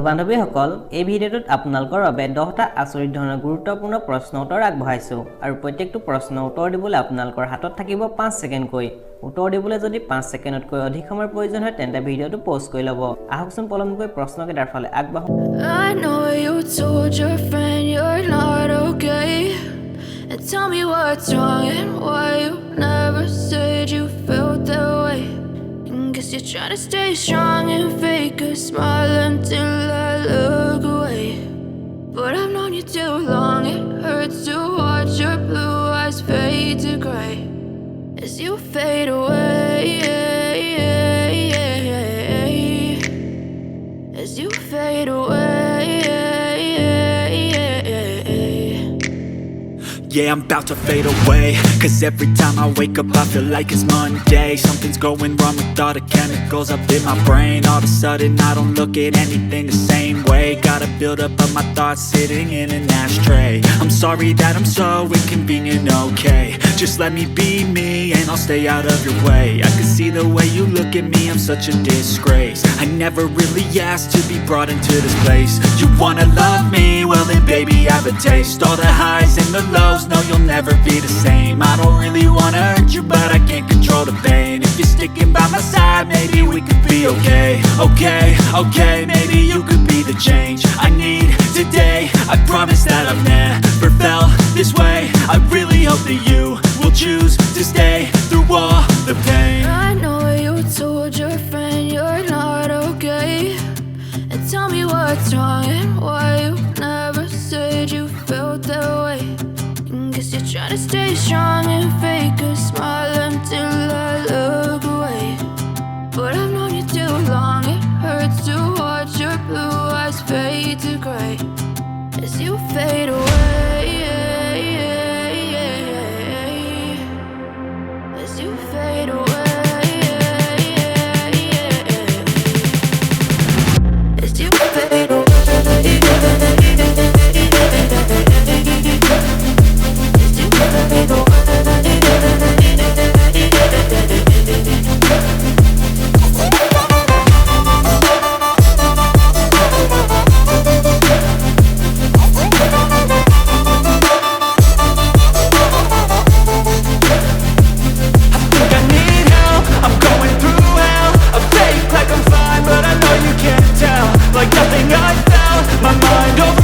বান্ধৱীসকল এই ভিডিঅ'টোত আপোনালোকৰ বাবে 10টা আচৰিত ধৰণৰ গুৰুত্বপূৰ্ণ প্ৰশ্ন উত্তৰ আগবঢ়াইছো আৰু প্ৰত্যেকটো প্ৰশ্নৰ উত্তৰ দিবলৈ আপোনালোকৰ হাতত থাকিব 5 ছেকেণ্ডকৈ উত্তৰ দিবলৈ যদি 5 ছেকেণ্ডতকৈ অধিক সময়ৰ প্ৰয়োজন হয় তেন্তে ভিডিঅ'টো পজ কৰি ল'ব আহকচোন পলমকৈ প্ৰশ্নকেইটাৰ ফালে আগবাঢ়ো I know you told your friend you're not okay and tell me what's wrong and why you never said you felt that way. Guess you're trying to stay strong and fake a smile until I look away. But I've known you too long, it hurts to watch your blue eyes fade to gray as you fade away. As you fade away. Yeah, I'm about to fade away. Cause every time I wake up I feel like it's Monday. Something's going wrong with all the chemicals up in my brain. All of a sudden I don't look at anything the same way. Gotta build up of my thoughts sitting in an ashtray. I'm sorry that I'm so inconvenient, okay. Just let me be me and I'll stay out of your way. I can see the way you look at me, I'm such a disgrace. I never really asked to be brought into this place. You wanna love me? Well then baby have a taste. All the highs and the lows, no you'll never be the same. I don't really wanna hurt you but I can't control the pain. If you're sticking by my side maybe we could be okay. Okay, maybe you could be the change I need today. I promise that I've never felt this way. I really hope that you will choose to stay through all the pain. I know you told your friend you're not okay and tell me what's wrong and why you never said you felt that way. Guess you're trying to stay strong and fake a smile until I look away. But I've known you too long, it hurts to watch your blue eyes fade to gray as you fade away. As you fade away. As you fade away. Like nothing I felt, my mind over